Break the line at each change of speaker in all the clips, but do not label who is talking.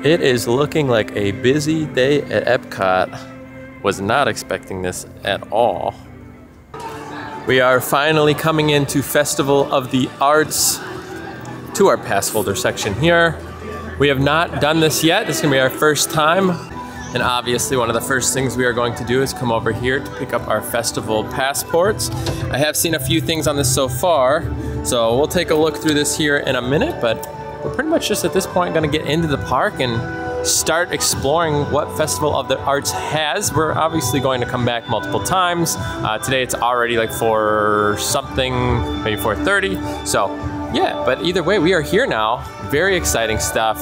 It is looking like a busy day at EPCOT. Was not expecting this at all. We are finally coming into Festival of the Arts to our pass holder section here. We have not done this yet. This is gonna be our first time. And obviously one of the first things we are going to do is come over here to pick up our festival passports. I have seen a few things on this so far, so we'll take a look through this here in a minute, but we're pretty much just at this point gonna get into the park and start exploring what Festival of the Arts has. We're obviously going to come back multiple times. Today it's already like 4 something, maybe 4:30. So yeah, but either way, we are here now. Very exciting stuff.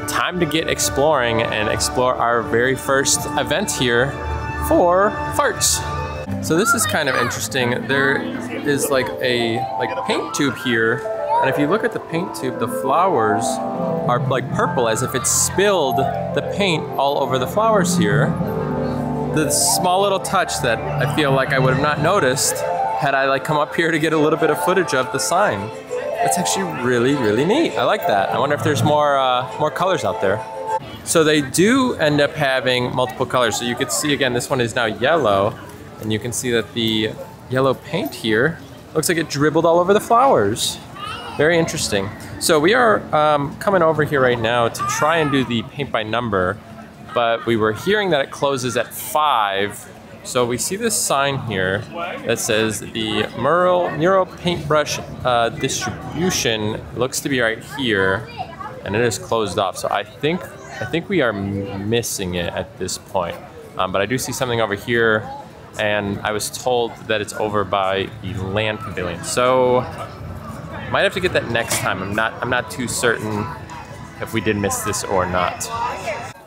Time to get exploring and explore our very first event here for farts. So this is kind of interesting. There is like a paint tube here. And if you look at the paint tube, the flowers are like purple as if it spilled the paint all over the flowers here. The small little touch that I feel like I would have not noticed had I like come up here to get a little bit of footage of the sign. It's actually really, really neat. I like that. I wonder if there's more colors out there. So they do end up having multiple colors. So you can see again, this one is now yellow, and you can see that the yellow paint here looks like it dribbled all over the flowers. Very interesting. So we are coming over here right now to try and do the paint by number, but we were hearing that it closes at 5. So we see this sign here that says the mural paintbrush distribution looks to be right here, and it is closed off. So I think we are missing it at this point. But I do see something over here, and I was told that it's over by the land pavilion. So might have to get that next time. I'm not too certain if we did miss this or not.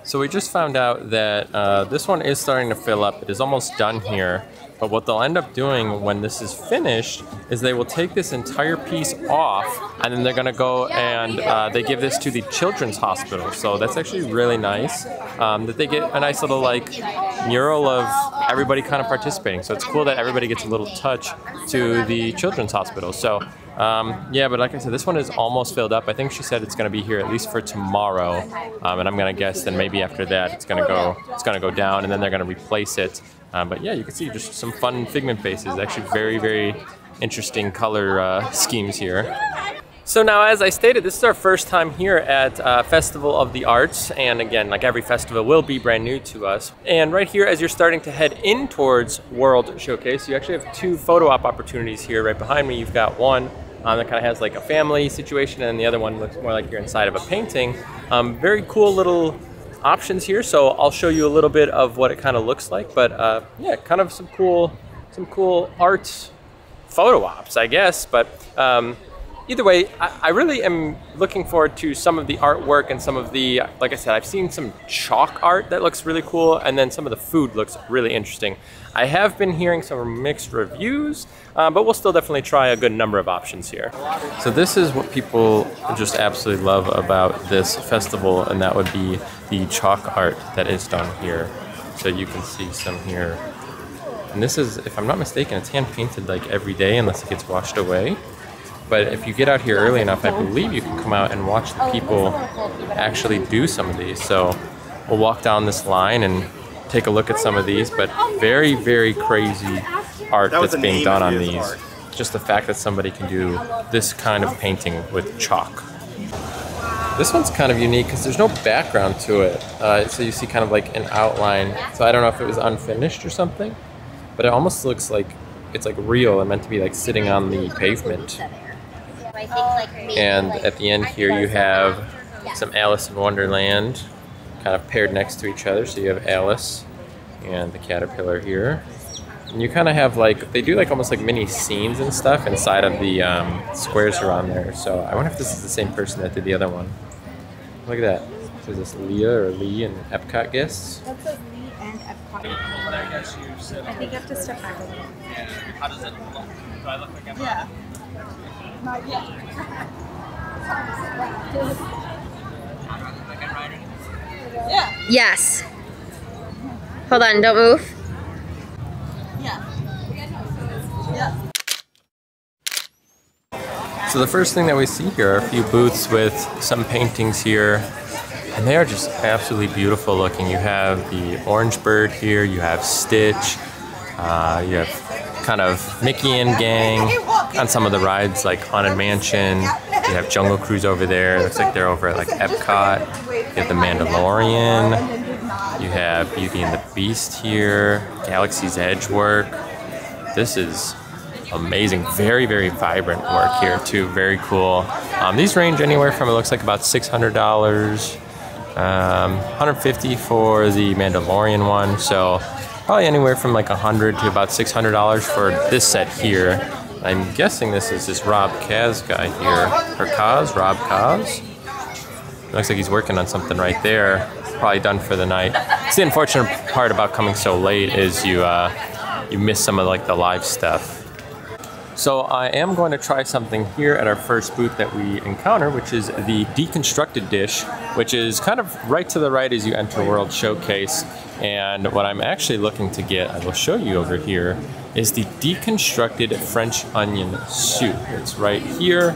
So we just found out that this one is starting to fill up. It is almost done here. But what they'll end up doing when this is finished is they will take this entire piece off, and then they're gonna go and they give this to the children's hospital. So that's actually really nice that they get a nice little like mural of everybody kind of participating. So it's cool that everybody gets a little touch to the children's hospital. So yeah, but like I said, this one is almost filled up. I think she said it's going to be here at least for tomorrow, and I'm going to guess then maybe after that it's going to go down, and then they're going to replace it. But yeah, you can see just some fun figment faces. Actually, very, very interesting color schemes here. So now, as I stated, this is our first time here at Festival of the Arts, and again, like every festival will be brand new to us. And right here, as you're starting to head in towards World Showcase, you actually have 2 photo op opportunities here. Right behind me, you've got one that kind of has like a family situation, and the other one looks more like you're inside of a painting. Very cool little options here, so I'll show you a little bit of what it kind of looks like. But yeah, kind of some cool art photo ops, I guess. But either way, I really am looking forward to some of the artwork and some of the, like I said, I've seen some chalk art that looks really cool, and then some of the food looks really interesting. I have been hearing some mixed reviews, but we'll still definitely try a good number of options here. So this is what people just absolutely love about this festival, and that would be the chalk art that is done here. So you can see some here. And this is, if I'm not mistaken, it's hand painted like every day unless it gets washed away. But if you get out here early enough, I believe you can come out and watch the people actually do some of these. So we'll walk down this line and take a look at some of these, but very, very crazy art that's being done on these. Just the fact that somebody can do this kind of painting with chalk. This one's kind of unique because there's no background to it. So you see kind of like an outline. So I don't know if it was unfinished or something, but it almost looks like it's like real and meant to be like sitting on the pavement. And at the end here you have some Alice in Wonderland kind of paired next to each other. So you have Alice and the caterpillar here. And you kind of have like, they do like almost like mini scenes and stuff inside of the squares around there. So I wonder if this is the same person that did the other one. Look at that. So is this Leah or Lee and Epcot guests?
That says Lee and Epcot. I think you have to step back a little.
Yeah. How does it look? Do I look like I'm
Yeah. Not yet. Yeah.
Yes. Hold on, don't move.
Yeah. Yeah.
So the first thing that we see here are a few booths with some paintings here. And they are just absolutely beautiful looking. You have the orange bird here, you have Stitch, you have kind of Mickey and gang on some of the rides like Haunted Mansion. You have Jungle Cruise over there. Looks like they're over at like EPCOT. You have the Mandalorian. You have Beauty and the Beast here. Galaxy's Edge work. This is amazing. Very, very vibrant work here too. Very cool. These range anywhere from, it looks like about $600. $150 for the Mandalorian one, so probably anywhere from like $100 to about $600 for this set here. I'm guessing this is this Rob Kaz guy here, or Rob Kaz. Looks like he's working on something right there. Probably done for the night. It's the unfortunate part about coming so late is you miss some of like the live stuff. So I am going to try something here at our first booth that we encounter, which is the deconstructed dish, which is kind of right to the right as you enter World Showcase. And what I'm actually looking to get, I will show you over here, is the deconstructed French onion soup. It's right here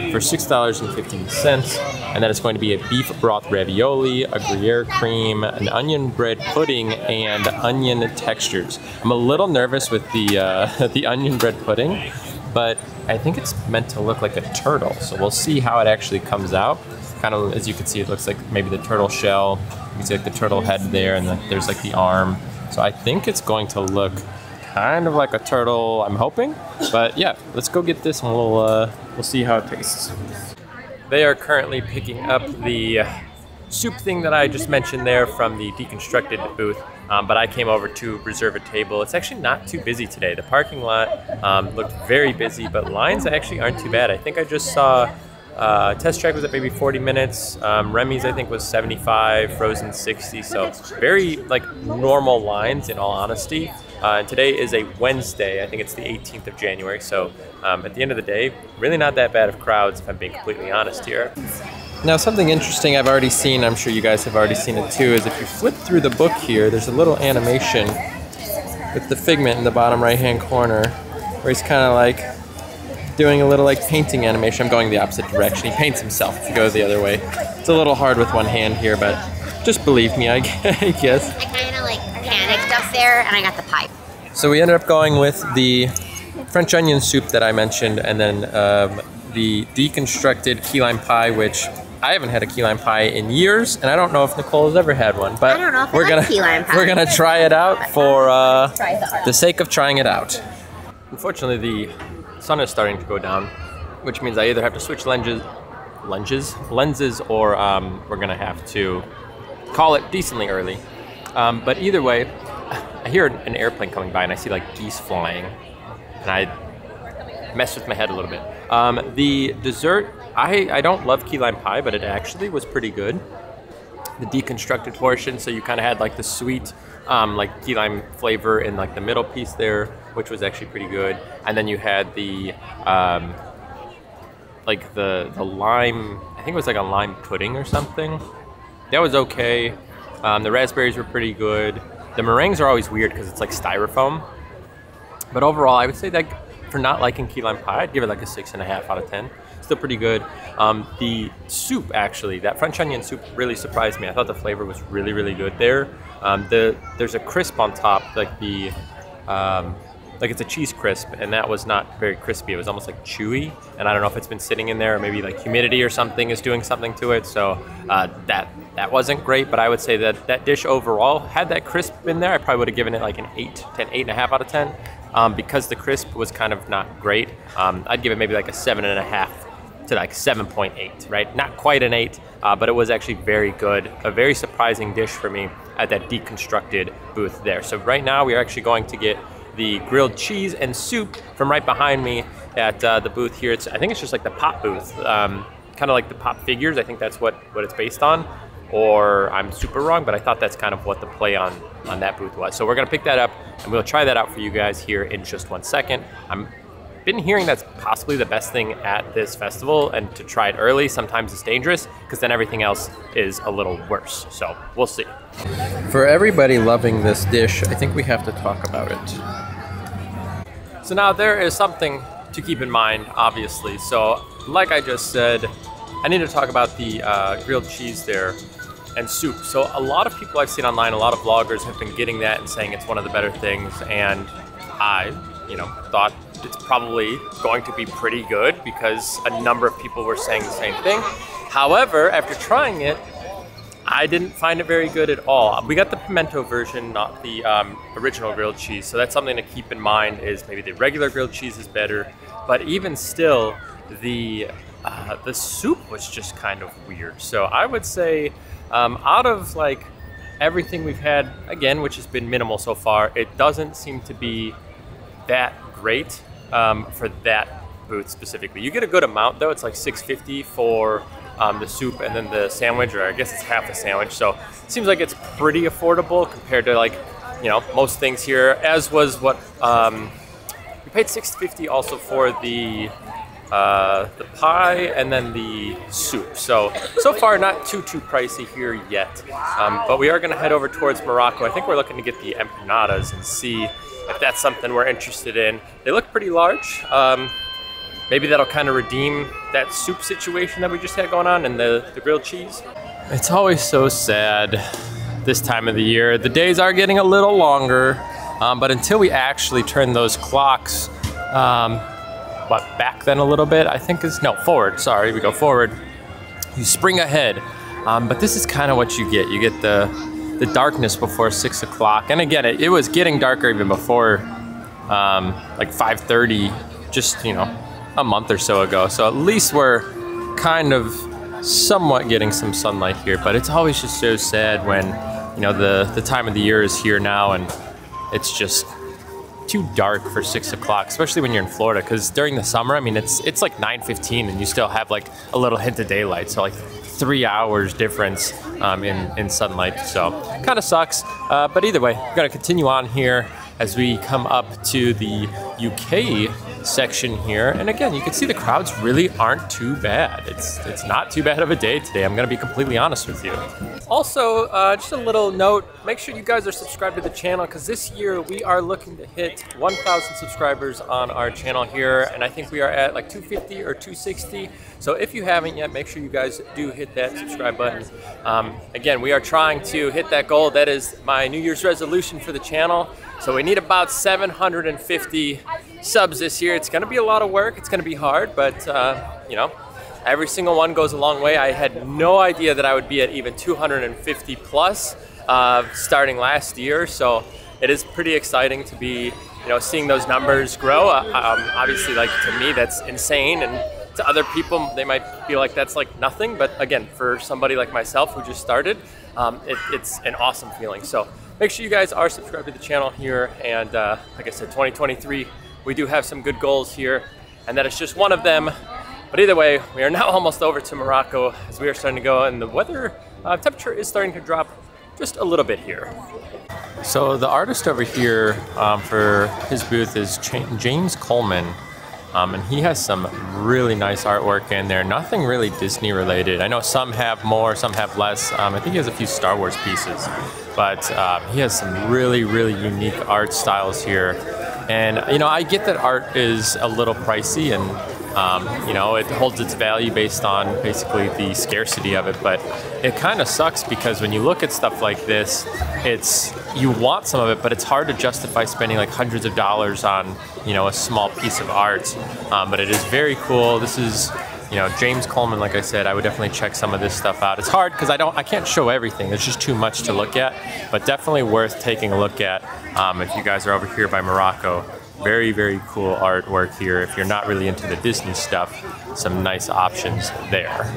for $6.15. And then it's going to be a beef broth ravioli, a Gruyere cream, an onion bread pudding, and onion textures. I'm a little nervous with the, the onion bread pudding, but I think it's meant to look like a turtle. So we'll see how it actually comes out. Kind of, as you can see, it looks like maybe the turtle shell. You can see like the turtle head there, and then there's like the arm. So I think it's going to look kind of like a turtle, I'm hoping. But yeah, let's go get this and we'll see how it tastes. They are currently picking up the soup thing that I just mentioned there from the deconstructed booth, but I came over to reserve a table. It's actually not too busy today. The parking lot looked very busy, but lines actually aren't too bad. I think I just saw Test Track was at maybe 40 minutes. Remy's I think was 75, Frozen 60. So very like normal lines in all honesty. And today is a Wednesday. I think it's the 18th of January. So at the end of the day, really not that bad of crowds if I'm being completely honest here. Now something interesting I've already seen, I'm sure you guys have already seen it too, is if you flip through the book here, there's a little animation with the Figment in the bottom right hand corner where he's kind of like doing a little like painting animation. I'm going the opposite direction. He paints himself if you go the other way. It's a little hard with one hand here, but just believe me, I guess.
I kind of like panicked up there and I got the pipe.
So we ended up going with the French onion soup that I mentioned, and then the deconstructed key lime pie, which I haven't had a key lime pie in years, and I don't know if Nicole has ever had one. But
I don't know if I like key lime pie.
We're gonna try it out for the sake of trying it out. Unfortunately, the sun is starting to go down, which means I either have to switch lenses, or we're gonna have to call it decently early. But either way, I hear an airplane coming by and I see like geese flying, and I messed with my head a little bit. The dessert, I don't love key lime pie, but it actually was pretty good. The deconstructed portion, so you kind of had like the sweet like key lime flavor in like the middle piece there, which was actually pretty good. And then you had the like the lime, I think it was like a lime pudding or something. That was okay. The raspberries were pretty good. The meringues are always weird because it's like styrofoam. But overall, I would say that for not liking key lime pie, I'd give it like a 6.5 out of 10. Still pretty good. The soup, actually, that French onion soup really surprised me. I thought the flavor was really, really good there. There's a crisp on top, like the like it's a cheese crisp, and that was not very crispy. It was almost like chewy, and I don't know if it's been sitting in there, or maybe like humidity or something is doing something to it. So that wasn't great, but I would say that that dish overall had that crisp in there. I probably would have given it like an 8.5 out of 10. Because the crisp was kind of not great, I'd give it maybe like a 7.5 to like 7.8, right? Not quite an 8, but it was actually very good. A very surprising dish for me at that deconstructed booth there. So right now we are actually going to get the grilled cheese and soup from right behind me at the booth here. I think it's just like the pop booth, kind of like the pop figures. I think that's what it's based on. Or I'm super wrong, but I thought that's kind of what the play on that booth was. So we're gonna pick that up and we'll try that out for you guys here in just 1 second. I've been hearing that's possibly the best thing at this festival, and to try it early sometimes it's dangerous because then everything else is a little worse. So we'll see. For everybody loving this dish, I think we have to talk about it. So now there is something to keep in mind, obviously. So like I just said, I need to talk about the grilled cheese there. and soup. So a lot of people I've seen online, a lot of vloggers have been getting that and saying it's one of the better things, and I, thought it's probably going to be pretty good because a number of people were saying the same thing. However, after trying it, I didn't find it very good at all. We got the pimento version, not the original grilled cheese, so that's something to keep in mind, is maybe the regular grilled cheese is better, but even still, the soup was just kind of weird. So I would say out of like everything we've had, again, which has been minimal so far, it doesn't seem to be that great for that booth specifically. You get a good amount though. It's like $6.50 for the soup and then the sandwich, or I guess it's half the sandwich. So it seems like it's pretty affordable compared to like, most things here, as was what we paid $6.50 also for the pie and then the soup. So far not too pricey here yet. But we are gonna head over towards Morocco. I think we're looking to get the empanadas and see if that's something we're interested in. They look pretty large. Maybe that'll kind of redeem that soup situation that we just had going on and the grilled cheese. It's always so sad this time of the year. The days are getting a little longer, but until we actually turn those clocks, back then a little bit, I think forward, sorry, we go forward. You spring ahead, but this is kind of what you get. You get the darkness before 6 o'clock. And again, it was getting darker even before like 5:30, just, a month or so ago. So at least we're kind of somewhat getting some sunlight here, but it's always just so sad when, the time of the year is here now and it's just too dark for 6 o'clock, especially when you're in Florida, because during the summer, I mean, it's like 9:15 and you still have like a little hint of daylight. So like 3 hours difference in sunlight. So kind of sucks. But either way, we're gonna continue on here as we come up to the UK section here. And again, you can see the crowds really aren't too bad. It's not too bad of a day today. I'm gonna be completely honest with you. Also, just a little note, make sure you guys are subscribed to the channel, because this year we are looking to hit 1,000 subscribers on our channel here, and I think we are at like 250 or 260. So if you haven't yet, make sure you guys do hit that subscribe button. Again, we are trying to hit that goal. That is my New Year's resolution for the channel. So we need about 750 subs this year. It's gonna be a lot of work. It's gonna be hard, but every single one goes a long way. I had no idea that I would be at even 250 plus starting last year. So it is pretty exciting to be, seeing those numbers grow. Obviously, like, to me, that's insane. And to other people, they might feel like that's like nothing. But again, for somebody like myself who just started, it's an awesome feeling. So make sure you guys are subscribed to the channel here. And like I said, 2023, we do have some good goals here, and that is just one of them. But either way, we are now almost over to Morocco as we are starting to go, and the weather temperature is starting to drop just a little bit here. So the artist over here for his booth is James Coleman, and he has some really nice artwork in there. Nothing really Disney related. I know some have more, some have less. I think he has a few Star Wars pieces, but he has some really unique art styles here. And I get that art is a little pricey, and it holds its value based on basically the scarcity of it, but it kind of sucks because when you look at stuff like this, you want some of it, but it's hard to justify spending like hundreds of dollars on, a small piece of art. But it is very cool. This is, James Coleman, like I said, I would definitely check some of this stuff out. It's hard because I can't show everything. There's just too much to look at, but definitely worth taking a look at if you guys are over here by Morocco. Very cool artwork here. If you're not really into the Disney stuff, some nice options there.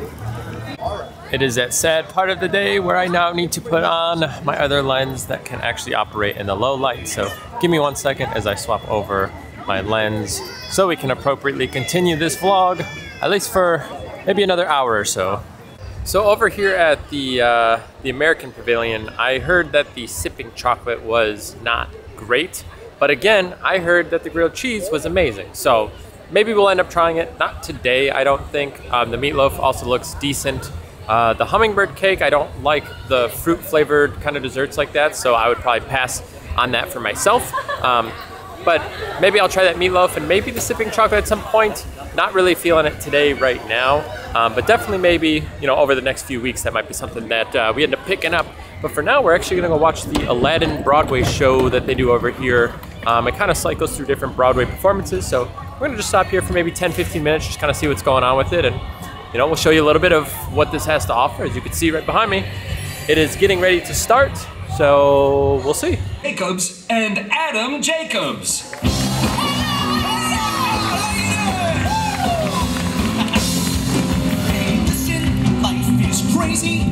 It is that sad part of the day where I now need to put on my other lens that can actually operate in the low light. So give me 1 second as I swap over my lens so we can appropriately continue this vlog, at least for maybe another hour or so. So over here at the American Pavilion, I heard that the sipping chocolate was not great. But again, I heard that the grilled cheese was amazing. So maybe we'll end up trying it. Not today, I don't think. The meatloaf also looks decent. The hummingbird cake, I don't like the fruit flavored kind of desserts like that, so I would probably pass on that for myself. But maybe I'll try that meatloaf and maybe the sipping chocolate at some point. Not really feeling it today right now, but definitely maybe, you know, over the next few weeks that might be something that we end up picking up. But for now, we're actually gonna go watch the Aladdin Broadway show that they do over here. It kind of cycles through different Broadway performances, so we're gonna just stop here for maybe 10-15 minutes, just kind of see what's going on with it, and you know, we'll show you a little bit of what this has to offer. As you can see right behind me, it is getting ready to start, so we'll see.
Jacobs and Adam Jacobs. Hey, listen, life is crazy,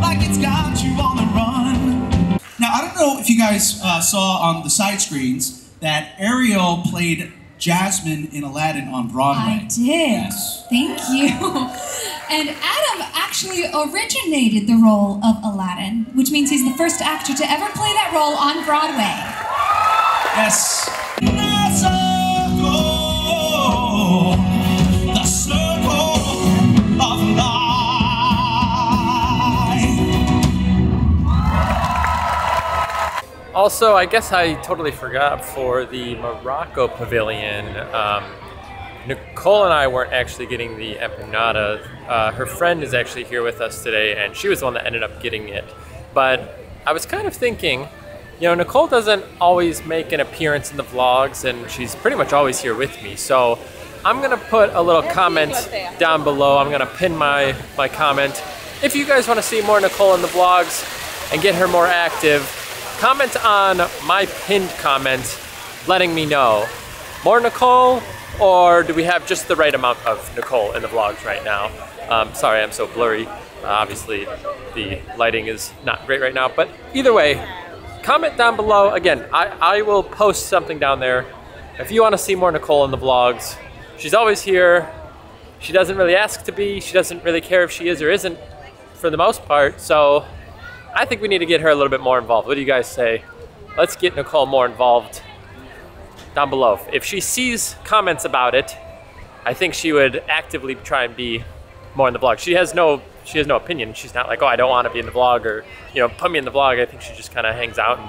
like it's got you on the run. Now, I don't know if you guys saw on the side screens that Ariel played Jasmine in Aladdin on Broadway.
I did. Yes. Thank you. And Adam actually originated the role of Aladdin, which means he's the first actor to ever play that role on Broadway.
Yes. The circle of life.
Also, I guess I totally forgot for the Morocco Pavilion, Nicole and I weren't actually getting the empanada. Her friend is actually here with us today, and she was the one that ended up getting it. But I was kind of thinking, you know, Nicole doesn't always make an appearance in the vlogs, and she's pretty much always here with me. So I'm gonna put a little comment down below. I'm gonna pin my comment. If you guys wanna see more Nicole in the vlogs and get her more active, comment on my pinned comment letting me know. More Nicole, or do we have just the right amount of Nicole in the vlogs right now? Sorry, I'm so blurry. Obviously, the lighting is not great right now, but either way, comment down below. Again, I will post something down there. If you want to see more Nicole in the vlogs, she's always here. She doesn't really ask to be. She doesn't really care if she is or isn't for the most part, so I think we need to get her a little bit more involved. What do you guys say? Let's get Nicole more involved down below. If she sees comments about it, I think she would actively try and be more in the vlog. She has no opinion. She's not like, oh, I don't want to be in the vlog, or, you know, put me in the vlog. I think she just kind of hangs out and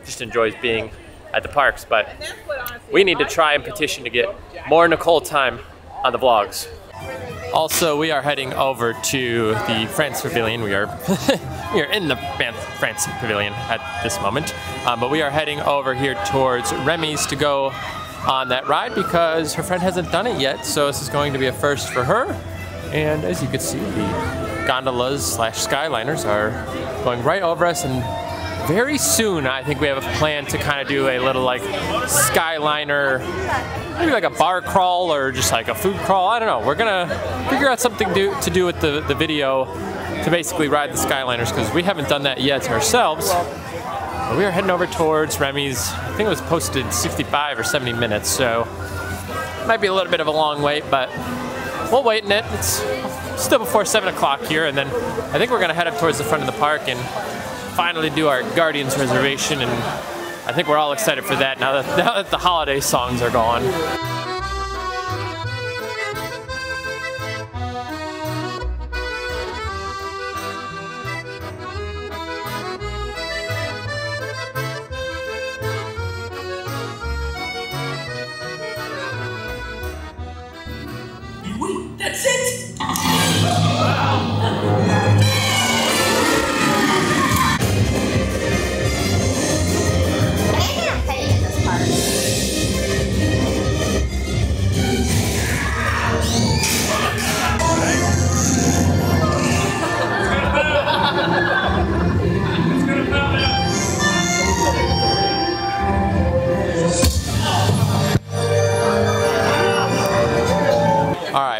just enjoys being at the parks. But we need to try and petition to get more Nicole time on the vlogs. Also, we are heading over to the France Pavilion. We are we are in the France Pavilion at this moment, but we are heading over here towards Remy's to go on that ride because her friend hasn't done it yet, so this is going to be a first for her. And as you can see, the gondolas / skyliners are going right over us, and very soon I think we have a plan to kind of do a little like skyliner, maybe like a bar crawl or just like a food crawl. I don't know. We're gonna figure out something to do with the video to basically ride the skyliners, because we haven't done that yet ourselves. But we are heading over towards Remy's. I think it was posted 65 or 70 minutes, so it might be a little bit of a long wait, but we'll wait in it. It's still before 7 o'clock here, and then I think we're gonna head up towards the front of the park and finally do our Guardians reservation, and I think we're all excited for that now that the holiday songs are gone.
That's it!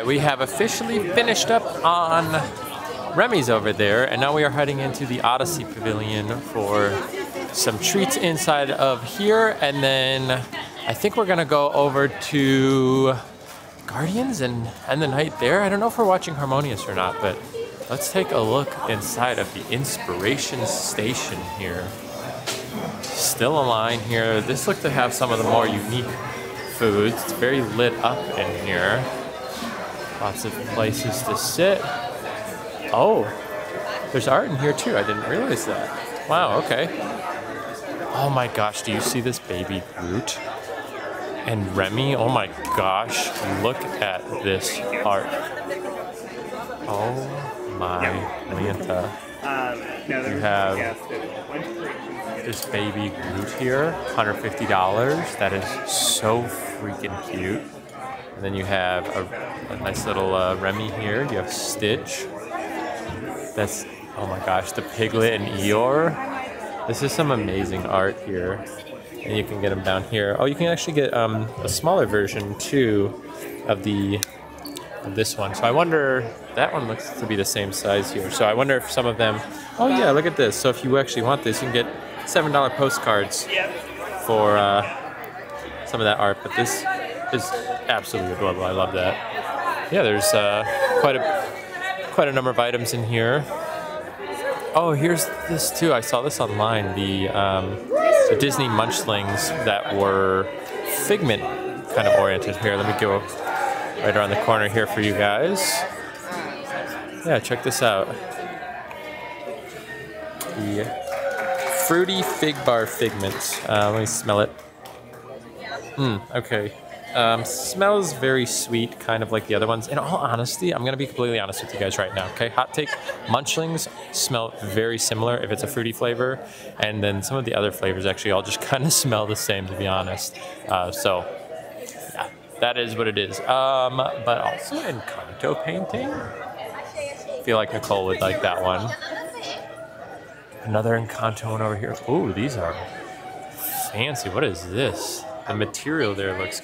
We have officially finished up on Remy's over there, and now we are heading into the Odyssey Pavilion for some treats inside of here, and then I think we're gonna go over to Guardians and end the night there. I don't know if we're watching Harmonious or not, but let's take a look inside of the Inspiration Station here. Still a line here. This looks to have some of the more unique foods. It's very lit up in here. Lots of places to sit. Oh, there's art in here too. I didn't realize that. Wow, okay. Oh my gosh, do you see this baby Groot? And Remy, oh my gosh, look at this art. Oh my Lanta. You have this baby Groot here, $150. That is so freaking cute. And then you have a nice little Remy here. You have Stitch. That's, oh my gosh, the Piglet and Eeyore. This is some amazing art here. And you can get them down here. Oh, you can actually get a smaller version too of this one. So I wonder, that one looks to be the same size here. So I wonder if some of them, oh yeah, look at this. So if you actually want this, you can get $7 postcards for some of that art. But this is absolutely adorable. I love that. Yeah, there's quite a number of items in here. Oh, here's this too. I saw this online. The Disney Munchlings that were Figment kind of oriented. Here, let me go right around the corner here for you guys. Yeah, check this out. The Fruity Fig Bar Figment. Let me smell it. Okay. Smells very sweet, kind of like the other ones. In all honesty, I'm gonna be completely honest with you guys right now, okay? Hot take, Munchlings smell very similar if it's a fruity flavor, and then some of the other flavors actually all just kind of smell the same, to be honest. So, yeah, that is what it is. But also Encanto painting. I feel like Nicole would like that one. Another Encanto one over here. Ooh, these are fancy. What is this? The material there looks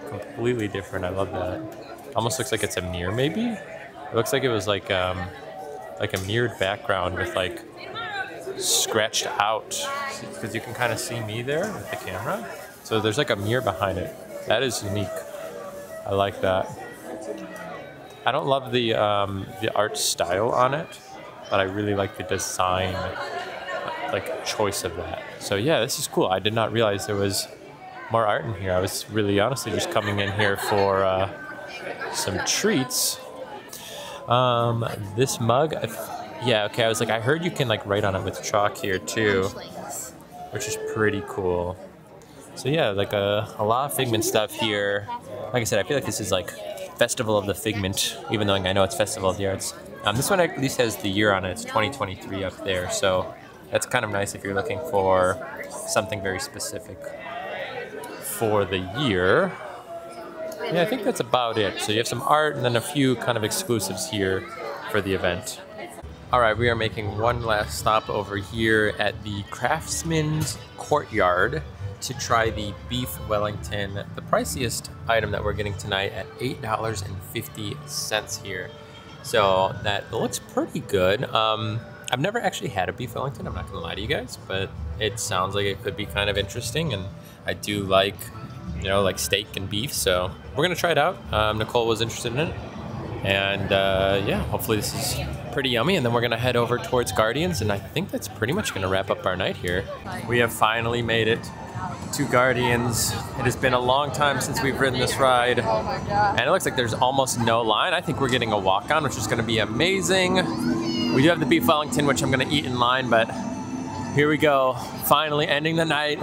completely different. I love that. Almost looks like it's a mirror, maybe? It looks like it was like a mirrored background with like scratched out, because you can kind of see me there with the camera. So there's like a mirror behind it. That is unique. I like that. I don't love the art style on it, but I really like the design, like choice of that. So yeah, this is cool. I did not realize there was more art in here. I was really honestly just coming in here for some treats. This mug, yeah, okay, I was like, I heard you can like write on it with chalk here too, which is pretty cool. So yeah, like a lot of Figment stuff here. Like I said, I feel like this is like Festival of the Figment, even though I know it's Festival of the Arts. This one at least has the year on it. It's 2023 up there, so that's kind of nice if you're looking for something very specific for the year. Yeah, I think that's about it. So you have some art and then a few kind of exclusives here for the event. All right, we are making one last stop over here at the Craftsman's Courtyard to try the beef Wellington, the priciest item that we're getting tonight at $8.50 here. So that looks pretty good. I've never actually had a beef Wellington, I'm not gonna lie to you guys, but it sounds like it could be kind of interesting, and I do like, you know, like steak and beef, so we're gonna try it out. Nicole was interested in it, and yeah, hopefully this is pretty yummy, and then we're gonna head over towards Guardians, and I think that's pretty much gonna wrap up our night here. We have finally made it to Guardians. It has been a long time since we've ridden this ride, and it looks like there's almost no line. I think we're getting a walk-on, which is gonna be amazing. We do have the beef Wellington, which I'm gonna eat in line, but here we go. Finally ending the night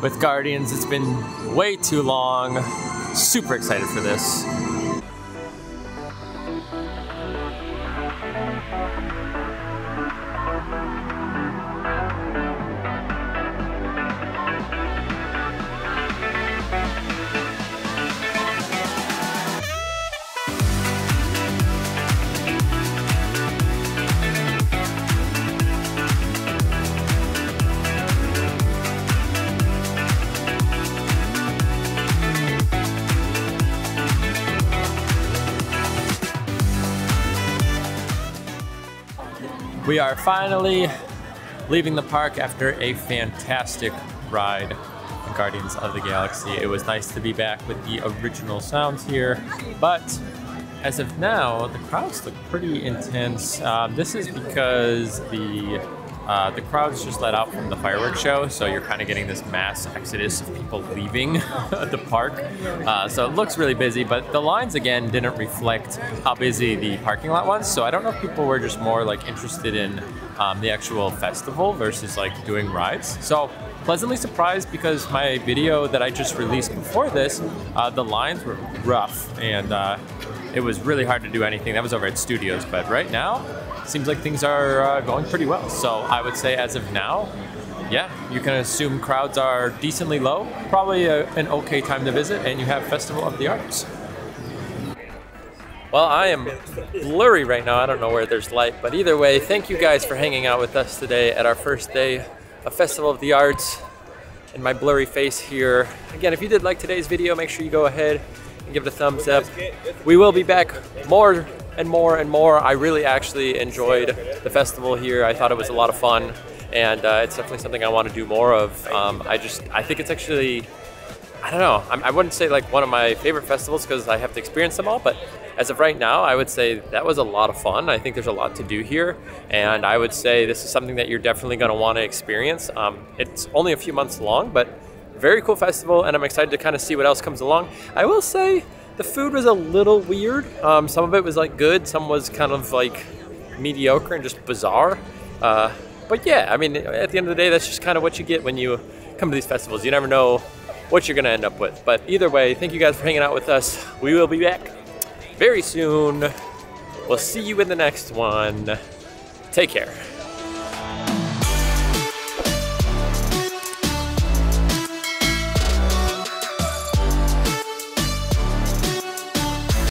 with Guardians. It's been way too long. Super excited for this. We are finally leaving the park after a fantastic ride in Guardians of the Galaxy. It was nice to be back with the original sounds here, but as of now, the crowds look pretty intense. This is because the crowds just let out from the fireworks show, so you're kind of getting this mass exodus of people leaving the park. So it looks really busy, but the lines again didn't reflect how busy the parking lot was. So I don't know if people were just more like interested in the actual festival versus like doing rides. So pleasantly surprised because my video that I just released before this, the lines were rough and it was really hard to do anything. That was over at Studios, but right now, seems like things are going pretty well. So I would say as of now, yeah, you can assume crowds are decently low, probably an okay time to visit, and you have Festival of the Arts. Well, I am blurry right now. I don't know where there's light, but either way, thank you guys for hanging out with us today at our first day of Festival of the Arts and my blurry face here. Again, if you did like today's video, make sure you go ahead and give it a thumbs up. We will be back more and more and more. I really actually enjoyed the festival here. I thought it was a lot of fun, and it's definitely something I want to do more of. I think it's actually, I don't know, I wouldn't say like one of my favorite festivals because I have to experience them all, but as of right now, I would say that was a lot of fun. I think there's a lot to do here, and I would say this is something that you're definitely going to want to experience. It's only a few months long, but very cool festival, and I'm excited to kind of see what else comes along. I will say the food was a little weird. Some of it was like good, some was kind of like mediocre and just bizarre. But yeah, I mean, at the end of the day, that's just kind of what you get when you come to these festivals. You never know what you're going to end up with. But either way, thank you guys for hanging out with us. We will be back very soon. We'll see you in the next one. Take care.